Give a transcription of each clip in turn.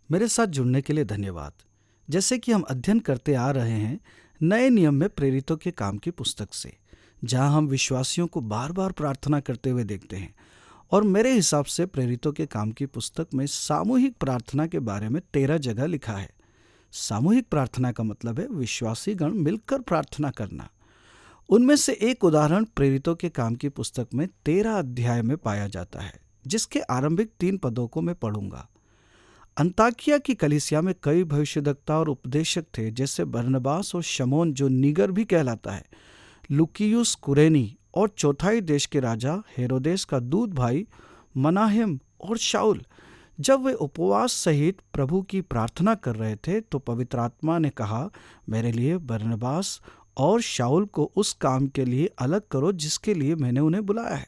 मेरे साथ जुड़ने के लिए धन्यवाद। जैसे कि हम अध्ययन करते आ रहे हैं नए नियम में प्रेरितों के काम की पुस्तक से, जहां हम विश्वासियों को बार बार प्रार्थना करते हुए देखते हैं। और मेरे हिसाब से प्रेरितों के काम की पुस्तक में सामूहिक प्रार्थना के बारे में 13 जगह लिखा है। सामूहिक प्रार्थना का मतलब है विश्वासी गण मिलकर प्रार्थना करना। उनमें से एक उदाहरण प्रेरितों के काम की पुस्तक में 13 अध्याय में पाया जाता है, जिसके आरंभिक 3 पदों को मैं पढ़ूंगा। अंताकिया की कलीसिया में कई भविष्यद्वक्ता और उपदेशक थे, जैसे बरनबास और शमौन जो नीगर भी कहलाता है, लुकियुस कुरेनी और चौथाई देश के राजा हेरोदेस का दूध भाई मनाहेम और शाउल। जब वे उपवास सहित प्रभु की प्रार्थना कर रहे थे तो पवित्र आत्मा ने कहा, मेरे लिए बरनबास और शाउल को उस काम के लिए अलग करो जिसके लिए मैंने उन्हें बुलाया है।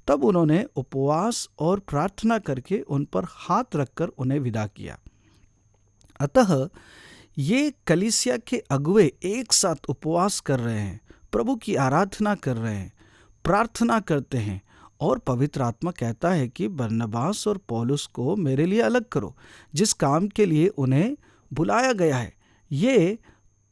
तब उन्होंने उपवास और प्रार्थना करके उन पर हाथ रखकर उन्हें विदा किया। अतः ये कलीसिया के अगुवे एक साथ उपवास कर रहे हैं, प्रभु की आराधना कर रहे हैं, प्रार्थना करते हैं, और पवित्र आत्मा कहता है कि बरनबास और पौलुस को मेरे लिए अलग करो जिस काम के लिए उन्हें बुलाया गया है। ये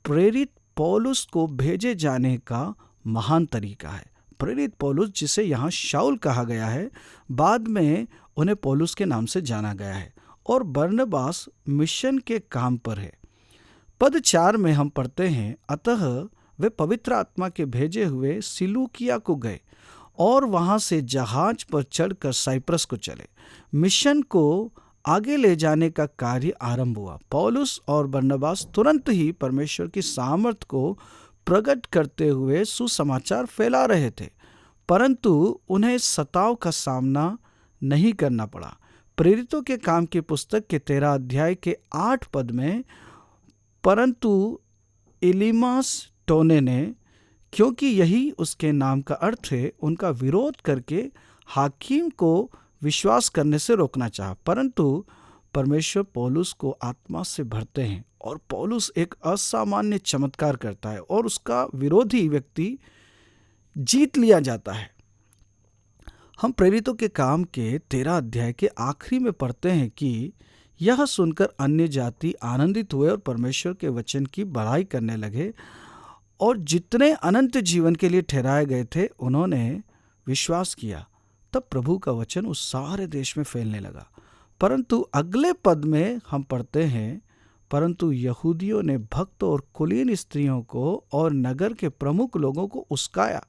प्रेरित पौलुस को भेजे जाने का महान तरीका है। प्रेरित पौलुस, जिसे यहाँ शाउल कहा गया है, बाद में उन्हें पौलुस के नाम से जाना गया है, और बरनबास मिशन के काम पर है। पद 4 में हम पढ़ते हैं, अतः वे पवित्र आत्मा के भेजे हुए सिलूकिया को गए और वहां से जहाज पर चढ़कर साइप्रस को चले। मिशन को आगे ले जाने का कार्य आरंभ हुआ। पौलुस और बरनबास तुरंत ही परमेश्वर की सामर्थ्य को प्रकट करते हुए सुसमाचार फैला रहे थे, परंतु उन्हें सताव का सामना नहीं करना पड़ा। प्रेरितों के काम की पुस्तक के 13 अध्याय के 8 पद में, परंतु इलीमास टोने ने, क्योंकि यही उसके नाम का अर्थ है, उनका विरोध करके हाकिम को विश्वास करने से रोकना चाहा। परंतु परमेश्वर पौलुस को आत्मा से भरते हैं और पौलुस एक असामान्य चमत्कार करता है और उसका विरोधी व्यक्ति जीत लिया जाता है। हम प्रेरितों के काम के 13 अध्याय के आखिरी में पढ़ते हैं कि यह सुनकर अन्य जाति आनंदित हुए और परमेश्वर के वचन की बड़ाई करने लगे, और जितने अनंत जीवन के लिए ठहराए गए थे उन्होंने विश्वास किया। तब प्रभु का वचन उस सारे देश में फैलने लगा। परंतु अगले पद में हम पढ़ते हैं, परंतु यहूदियों ने भक्त और कुलीन स्त्रियों को और नगर के प्रमुख लोगों को उस्काया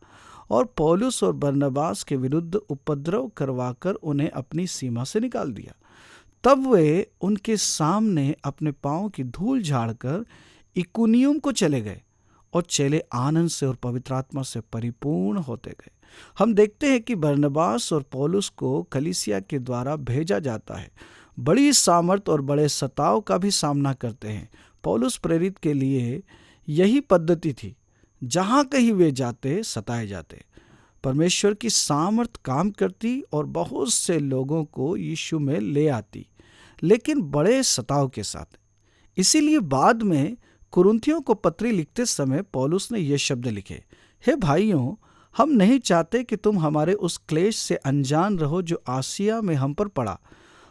और पौलुस और बरनबास के विरुद्ध उपद्रव करवाकर उन्हें अपनी सीमा से निकाल दिया। तब वे उनके सामने अपने पांव की धूल झाड़कर इकुनियुम को चले गए, और चेले आनंद से और पवित्र आत्मा से परिपूर्ण होते गए। हम देखते हैं कि बरनबास और पौलुस को कलीसिया के द्वारा भेजा जाता है। बड़ी सामर्थ और बड़े सताव का भी सामना करते हैं। पौलुस प्रेरित के लिए यही पद्धति थी, जहां कहीं वे जाते सताए जाते। परमेश्वर की सामर्थ काम करती और बहुत से लोगों को यीशु में ले आती, लेकिन बड़े सताव के साथ। इसीलिए बाद में कुरिन्थियों को पत्री लिखते समय पौलुस ने ये शब्द लिखे, हे भाइयों, हम नहीं चाहते कि तुम हमारे उस क्लेश से अनजान रहो जो आसिया में हम पर पड़ा।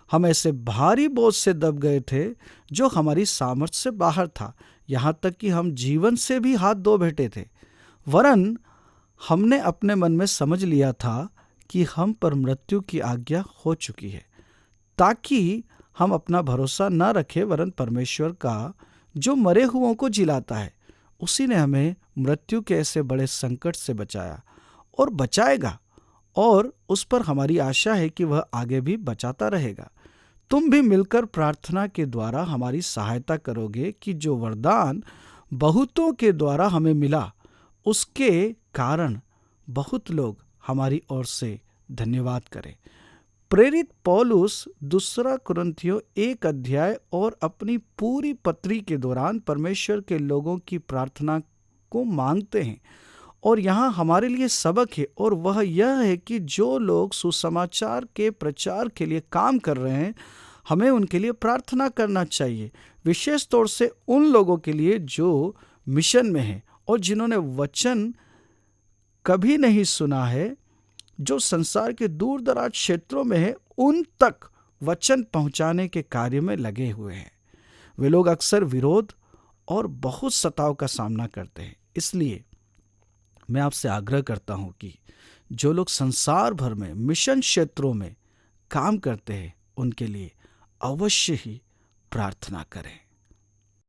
हम ऐसे भारी बोझ से दब गए थे जो हमारी सामर्थ्य से बाहर था, यहाँ तक कि हम जीवन से भी हाथ धो बैठे थे। वरन हमने अपने मन में समझ लिया था कि हम पर मृत्यु की आज्ञा हो चुकी है, ताकि हम अपना भरोसा न रखें, वरन परमेश्वर का जो मरे हुओं को जिलाता है, उसी ने हमें मृत्यु के ऐसे बड़े संकट से बचाया और बचाएगा, और उस पर हमारी आशा है कि वह आगे भी बचाता रहेगा। तुम भी मिलकर प्रार्थना के द्वारा हमारी सहायता करोगे कि जो वरदान बहुतों के द्वारा हमें मिला, उसके कारण बहुत लोग हमारी ओर से धन्यवाद करें। प्रेरित पौलुस 2 कुरिन्थियों 1 अध्याय और अपनी पूरी पत्री के दौरान परमेश्वर के लोगों की प्रार्थना को मांगते हैं, और यहाँ हमारे लिए सबक है, और वह यह है कि जो लोग सुसमाचार के प्रचार के लिए काम कर रहे हैं, हमें उनके लिए प्रार्थना करना चाहिए, विशेष तौर से उन लोगों के लिए जो मिशन में हैं और जिन्होंने वचन कभी नहीं सुना है, जो संसार के दूर दराज क्षेत्रों में है, उन तक वचन पहुंचाने के कार्य में लगे हुए हैं। वे लोग अक्सर विरोध और बहुत सताव का सामना करते हैं। इसलिए मैं आपसे आग्रह करता हूं कि जो लोग संसार भर में मिशन क्षेत्रों में काम करते हैं उनके लिए अवश्य ही प्रार्थना करें।